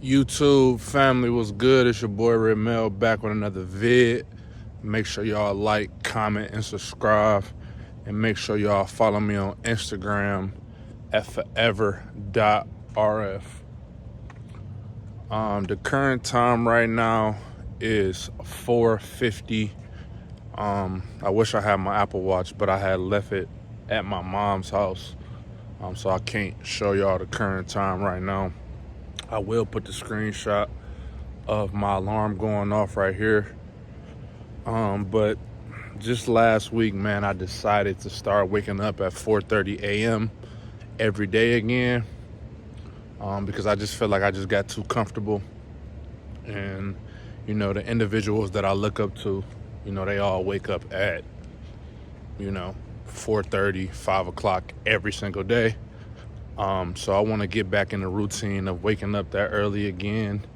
YouTube family was good. It's your boy Remel back with another vid. Make sure y'all like, comment, and subscribe. And make sure y'all follow me on Instagram at forever.rf. The current time right now is 4:50. I wish I had my Apple Watch, but I had left it at my mom's house. So I can't show y'all the current time right now. I will put the screenshot of my alarm going off right here. But just last week, man, I decided to start waking up at 4:30 a.m. every day again, because I just feel like I just got too comfortable. And, the individuals that I look up to, they all wake up at, 4:30, 5 o'clock every single day. So I want to get back in the routine of waking up that early again.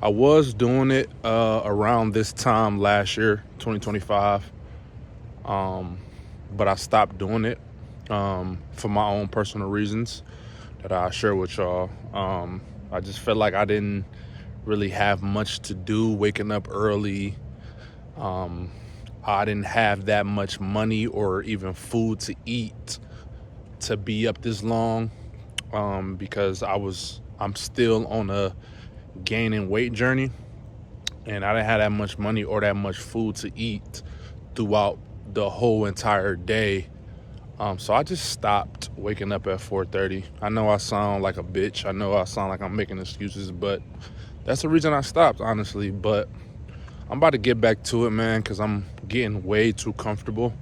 I was doing it around this time last year, 2025, but I stopped doing it for my own personal reasons that I share with y'all. I just felt like I didn't really have much to do waking up early. I didn't have that much money or even food to eat to be up this long, because I'm still on a gaining weight journey, and I didn't have that much money or that much food to eat throughout the whole entire day. So I just stopped waking up at 4:30. I know I sound like a bitch. I know I sound like I'm making excuses, but that's the reason I stopped, honestly. But I'm about to get back to it, man, because I'm getting way too comfortable,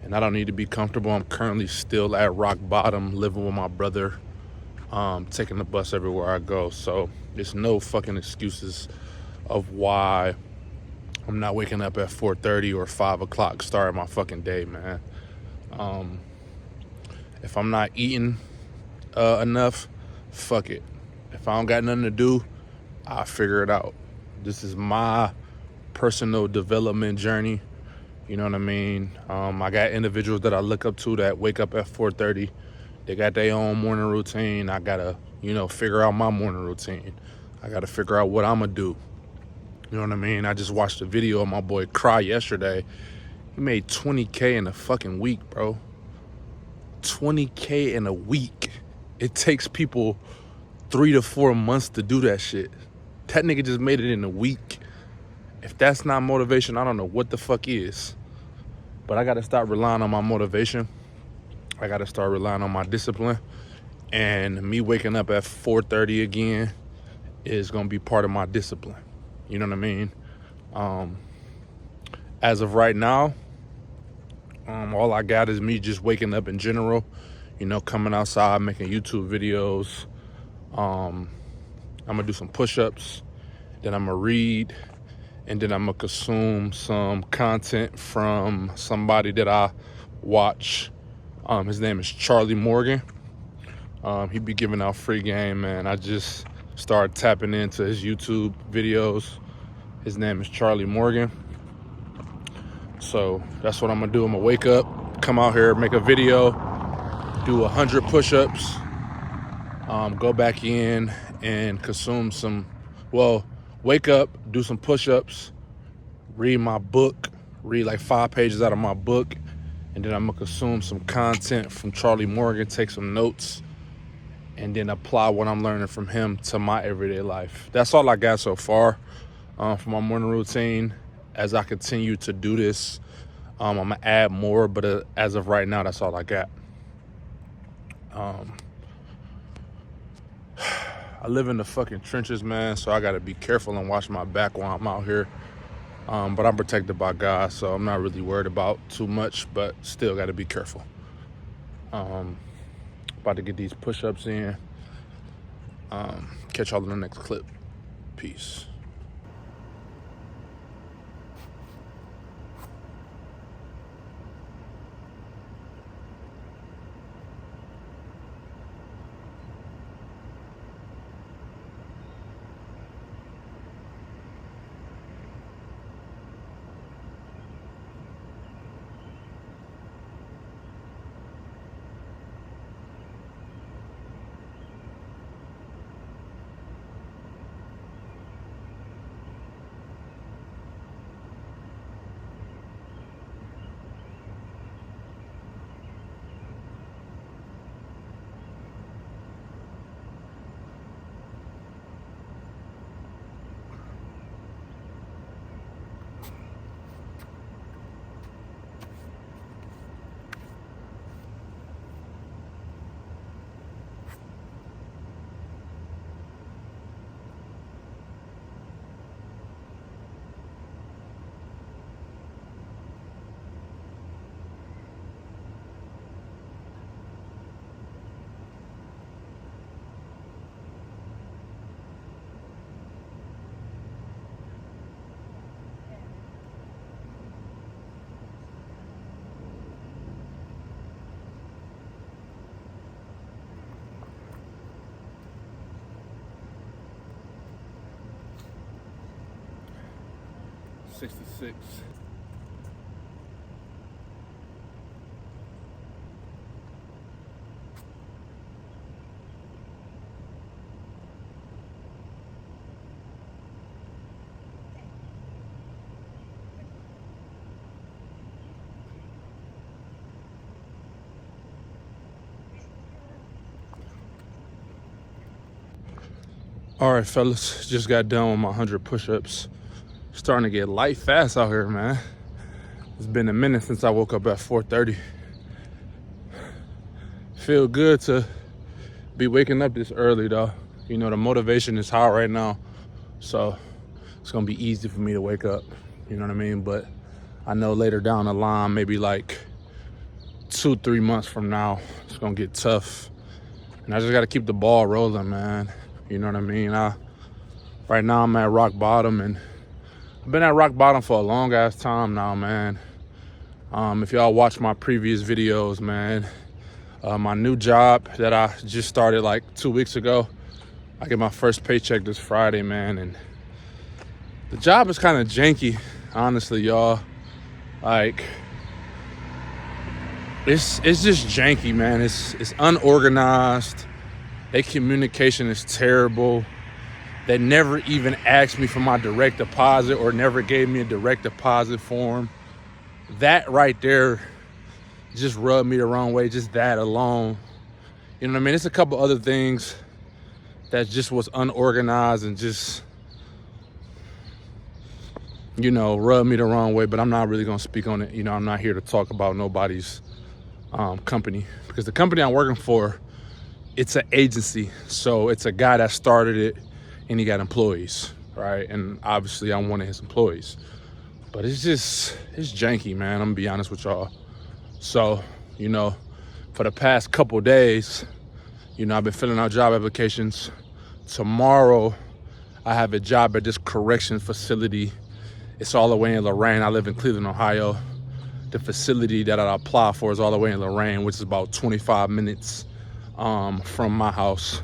and I don't need to be comfortable. I'm currently still at rock bottom, living with my brother, taking the bus everywhere I go. So there's no fucking excuses of why I'm not waking up at 4:30 or 5 o'clock starting my fucking day, man. If I'm not eating enough, fuck it. If I don't got nothing to do, I'll figure it out. This is my personal development journey. You know what I mean? I got individuals that I look up to that wake up at 4:30. They got their own morning routine. I gotta, figure out my morning routine. I gotta figure out what I'm gonna do. You know what I mean? I just watched a video of my boy Cry yesterday. He made 20K in a fucking week, bro. 20K in a week. It takes people 3 to 4 months to do that shit. That nigga just made it in a week. If that's not motivation, I don't know what the fuck is. But I gotta stop relying on my motivation. I gotta start relying on my discipline. And me waking up at 4:30 again is gonna be part of my discipline. You know what I mean? As of right now, all I got is me just waking up in general, coming outside, making YouTube videos. I'm gonna do some push-ups, then I'm gonna read, and then I'm gonna consume some content from somebody that I watch. His name is Charlie Morgan. He be giving out free game, man. I just started tapping into his YouTube videos. His name is Charlie Morgan. So that's what I'm gonna do. I'm gonna wake up, come out here, make a video, do 100 push-ups, go back in and consume wake up, do some push-ups, read my book, read like 5 pages out of my book, and then I'm gonna consume some content from Charlie Morgan, take some notes, and then apply what I'm learning from him to my everyday life. That's all I got so far for my morning routine. As I continue to do this, I'm gonna add more, but as of right now, that's all I got. I live in the fucking trenches, man, so I gotta be careful and watch my back while I'm out here. But I'm protected by God, so I'm not really worried about too much, but still gotta be careful. About to get these push-ups in. Catch y'all in the next clip. Peace. 66. All right, fellas, just got done with my 100 push-ups. Starting to get light fast out here, man. It's been a minute since I woke up at 4:30. Feel good to be waking up this early, though. You know, the motivation is high right now, so it's gonna be easy for me to wake up. You know what I mean? But I know later down the line, maybe like 2-3 months from now, it's gonna get tough. And I just gotta keep the ball rolling, man. You know what I mean? Right now I'm at rock bottom, and I've been at rock bottom for a long ass time now, man. If y'all watch my previous videos, man, my new job that I just started like 2 weeks ago, I get my first paycheck this Friday, man, and the job is kind of janky, honestly, y'all. Like, it's just janky, man. It's unorganized. Their communication is terrible. They never even asked me for my direct deposit or never gave me a direct deposit form. That right there just rubbed me the wrong way, just that alone. You know what I mean? It's a couple other things that just was unorganized and just, you know, rubbed me the wrong way, but I'm not really gonna speak on it. You know, I'm not here to talk about nobody's company, because the company I'm working for, it's an agency. So it's a guy that started it and he got employees, right? And obviously I'm one of his employees. But it's janky, man. I'm gonna be honest with y'all. So, you know, for the past couple days, you know, I've been filling out job applications. Tomorrow, I have a job at this correction facility. It's all the way in Lorraine. I live in Cleveland, Ohio. The facility that I apply for is all the way in Lorraine, which is about 25 minutes from my house.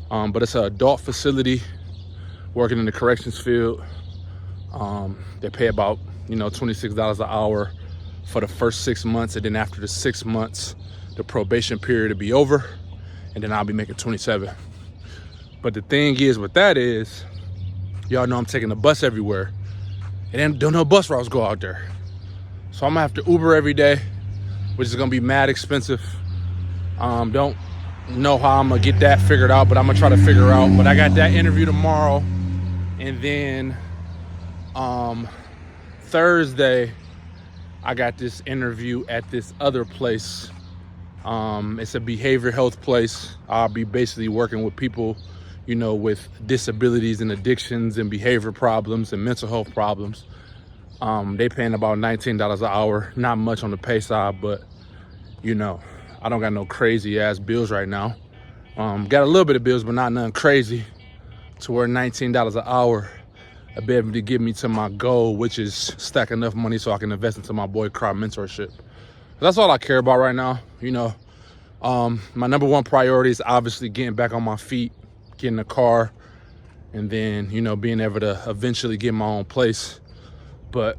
But it's an adult facility working in the corrections field. They pay about, you know, $26 an hour for the first 6 months. And then after the 6 months, the probation period will be over. And then I'll be making 27. But the thing is with that is, y'all know I'm taking the bus everywhere. And then don't no bus routes go out there. So I'm gonna have to Uber every day, which is gonna be mad expensive. Don't know how I'm gonna get that figured out, but I'm gonna try to figure out. But I got that interview tomorrow, and then Thursday I got this interview at this other place. It's a behavioral health place. I'll be basically working with people, you know, with disabilities and addictions and behavior problems and mental health problems. They paying about $19 an hour. Not much on the pay side, but you know, I don't got no crazy ass bills right now. Got a little bit of bills, but not nothing crazy to where $19 an hour will be able to get me to my goal, which is stack enough money so I can invest into my boy crowd mentorship. That's all I care about right now. You know, my number one priority is obviously getting back on my feet, getting a car, and then, you know, being able to eventually get my own place. But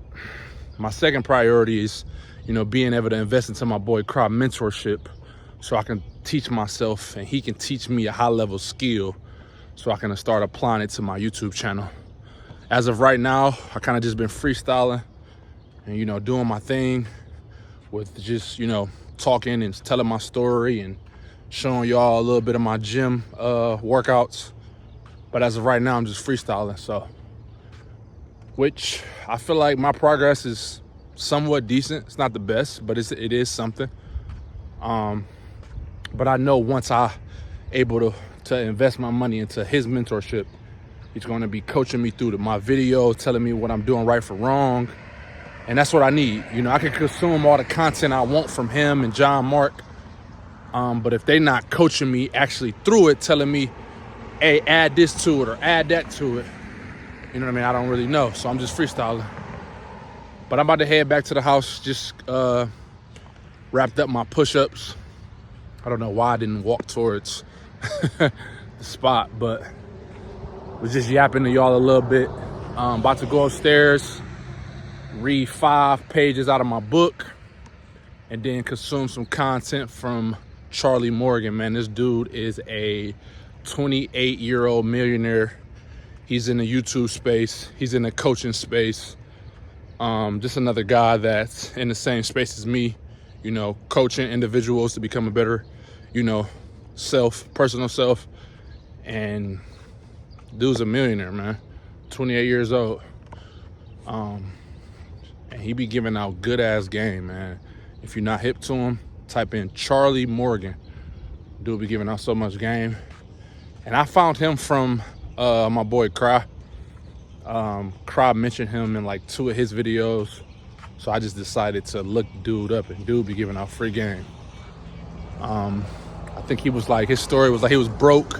my second priority is, you know, being able to invest into my boy crowd mentorship so I can teach myself and he can teach me a high level skill so I can start applying it to my YouTube channel. As of right now, I kind of just been freestyling and, you know, doing my thing with just, you know, talking and telling my story and showing y'all a little bit of my gym workouts. But as of right now, I'm just freestyling. So, which I feel like my progress is somewhat decent. It's not the best, but it is something. But I know once I able to invest my money into his mentorship, he's going to be coaching me through my videos, telling me what I'm doing right for wrong. And that's what I need. You know, I can consume all the content I want from him and John Mark. But if they not coaching me actually through it, telling me, hey, add this to it or add that to it, you know what I mean? I don't really know. So I'm just freestyling. But I'm about to head back to the house. Just wrapped up my push-ups. I don't know why I didn't walk towards the spot, but was just yapping to y'all a little bit. About to go upstairs, read 5 pages out of my book, and then consume some content from Charlie Morgan. Man, this dude is a 28-year-old millionaire. He's in the YouTube space. He's in the coaching space. Just another guy that's in the same space as me, coaching individuals to become a better, personal self. And dude's a millionaire, man. 28 years old. And he be giving out good ass game, man. If you're not hip to him, type in Charlie Morgan. Dude be giving out so much game. And I found him from my boy Cry. Cry mentioned him in like 2 of his videos. So I just decided to look dude up, and dude be giving out free game. I think his story was like he was broke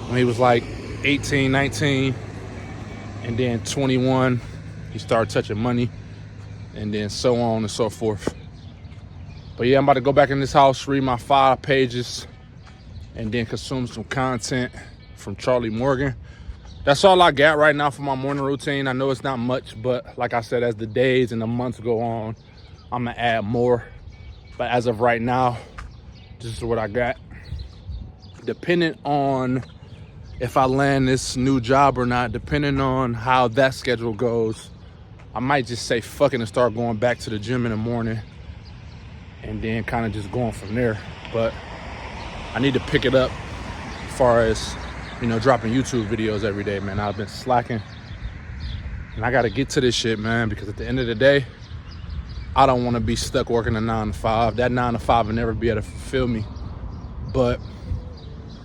when he was like 18, 19. And then 21, he started touching money. And then so on and so forth. But yeah, I'm about to go back in this house, read my 5 pages, and then consume some content from Charlie Morgan. That's all I got right now for my morning routine. I know it's not much, but like I said, as the days and the months go on, I'm gonna add more. But as of right now, this is what I got. Depending on if I land this new job or not, depending on how that schedule goes, I might just say fuck it and start going back to the gym in the morning, and then kind of just going from there. But I need to pick it up as far as, dropping YouTube videos every day, man. I've been slacking, and I got to get to this shit, man, because at the end of the day, I don't want to be stuck working a 9 to 5. That 9 to 5 will never be able to fulfill me. But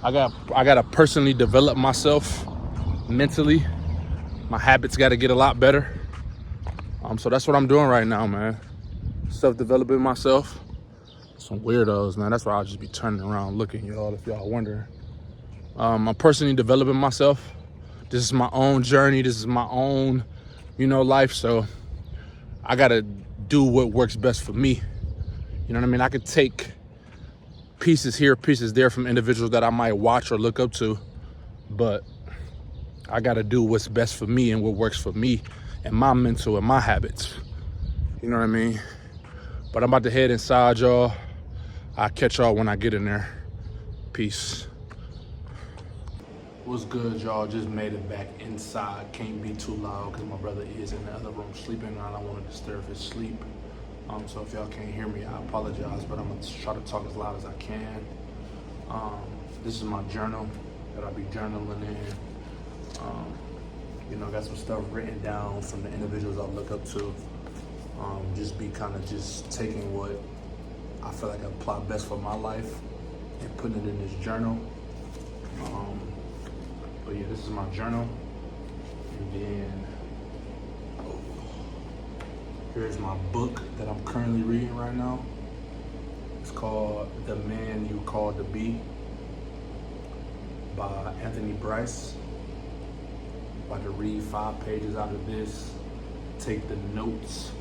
I got to personally develop myself mentally. My habits got to get a lot better. So that's what I'm doing right now, man. Self-developing myself. Some weirdos, man. That's why I'll just be turning around looking, y'all, if y'all wondering. I'm personally developing myself. This is my own journey. This is my own, life. So I got to do what works best for me. You know what I mean? I could take pieces here, pieces there from individuals that I might watch or look up to, but I got to do what's best for me and what works for me and my mental and my habits. You know what I mean? But I'm about to head inside, y'all. I'll catch y'all when I get in there. Peace. What's good, y'all? Just made it back inside. Can't be too loud because my brother is in the other room sleeping, and I don't want to disturb his sleep. So if y'all can't hear me, I apologize, but I'm going to try to talk as loud as I can. This is my journal that I'll be journaling in. Got some stuff written down from the individuals I look up to. Just be kind of just taking what I feel like I apply best for my life and putting it in this journal. But yeah, this is my journal. And then here's my book that I'm currently reading right now. It's called The Man You Called to Be by Anthony Bryce. About to read 5 pages out of this. Take the notes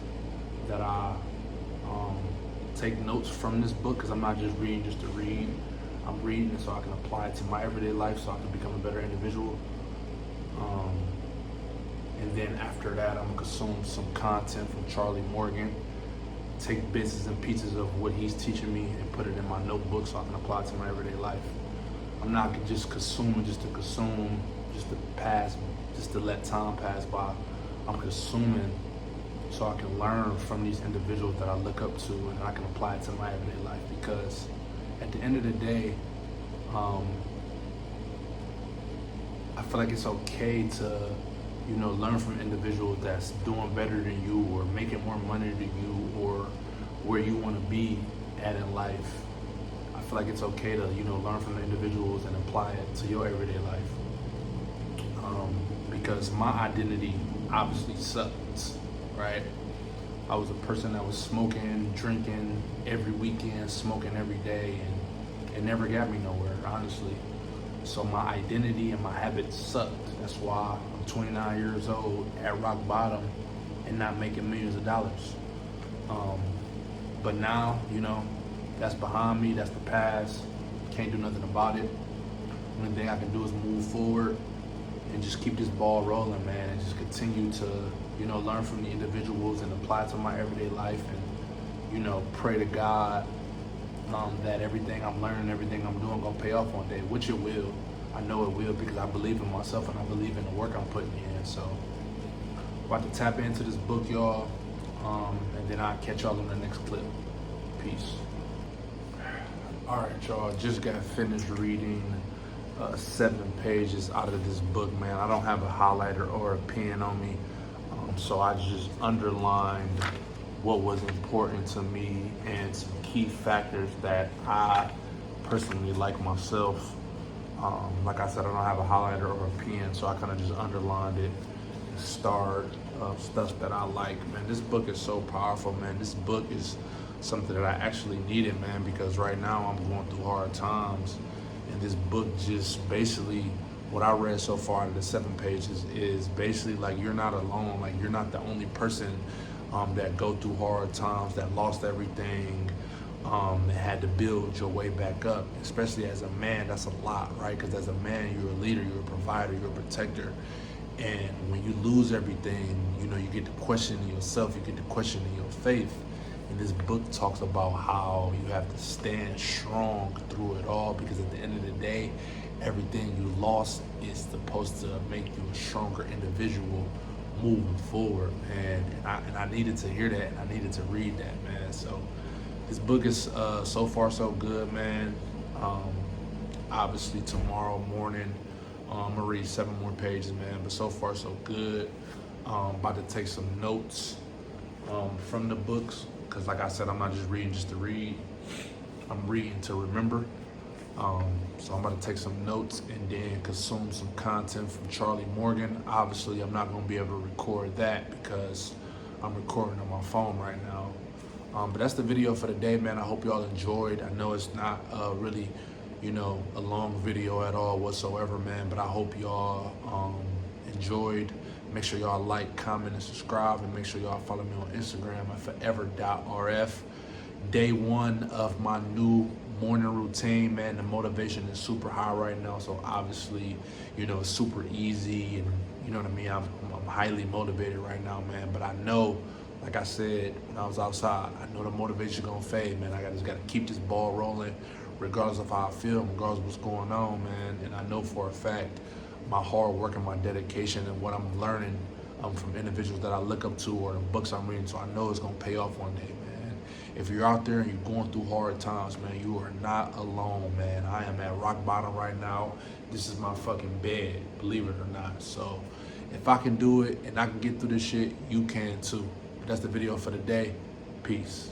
that I take notes from this book, because I'm not just reading just to read. I'm reading it so I can apply it to my everyday life, so I can become a better individual. And then after that, I'm gonna consume some content from Charlie Morgan. Take bits and pieces of what he's teaching me and put it in my notebook so I can apply it to my everyday life. I'm not just consuming just to consume, just to pass, just to let time pass by. I'm consuming so I can learn from these individuals that I look up to, and I can apply it to my everyday life. Because at the end of the day, I feel like it's okay to, learn from individuals that's doing better than you or making more money than you or where you want to be at in life. I feel like it's okay to, learn from the individuals and apply it to your everyday life. Because my identity obviously sucked, right? I was a person that was smoking, drinking every weekend, smoking every day, and it never got me nowhere, honestly. So my identity and my habits sucked. That's why I'm 29 years old at rock bottom and not making millions of dollars. But now, that's behind me, that's the past. Can't do nothing about it. Only thing I can do is move forward and just keep this ball rolling, man, and just continue to, learn from the individuals and apply it to my everyday life, and, pray to God that everything I'm learning, everything I'm doing gonna pay off one day, which it will. I know it will, because I believe in myself and I believe in the work I'm putting in. So, about to tap into this book, y'all, and then I'll catch y'all on the next clip. Peace. All right, y'all, just got finished reading 7 pages out of this book, man. I don't have a highlighter or a pen on me, so I just underlined what was important to me and some key factors that I personally like myself. Like I said, I don't have a highlighter or a pen, so I kind of just underlined it and starred stuff that I like. Man, this book is so powerful, man. This book is something that I actually needed, man, because right now I'm going through hard times. And this book just basically, what I read so far out of the 7 pages is basically like, you're not alone. Like, you're not the only person that go through hard times, that lost everything, and had to build your way back up. Especially as a man, that's a lot, right? Because as a man, you're a leader, you're a provider, you're a protector. And when you lose everything, you get to question yourself, you get to question your faith. And this book talks about how you have to stand strong through it all, because at the end of the day, everything you lost is supposed to make you a stronger individual moving forward, man. And I needed to hear that, and I needed to read that, man. So this book is so far so good, man. Obviously tomorrow morning I'm gonna read 7 more pages, man, but so far so good. About to take some notes from the books, because like I said, I'm not just reading just to read, I'm reading to remember. So I'm about to take some notes and then consume some content from Charlie Morgan. Obviously, I'm not going to be able to record that because I'm recording on my phone right now. But that's the video for the day, man. I hope y'all enjoyed. I know it's not really, a long video at all whatsoever, man. But I hope y'all enjoyed. Make sure y'all like, comment, and subscribe. And make sure y'all follow me on Instagram at forever.rf. Day 1 of my new morning routine, man. The motivation is super high right now, so obviously, it's super easy, and you know what I mean. I'm highly motivated right now, man. But I know, like I said when I was outside, I know the motivation gonna fade, man. I just gotta keep this ball rolling, regardless of how I feel, regardless of what's going on, man. And I know for a fact, my hard work and my dedication and what I'm learning from individuals that I look up to, or the books I'm reading, so I know it's gonna pay off one day, man. If you're out there and you're going through hard times, man, you are not alone, man. I am at rock bottom right now. This is my fucking bed, believe it or not. So if I can do it and I can get through this shit, you can too. But that's the video for the day. Peace.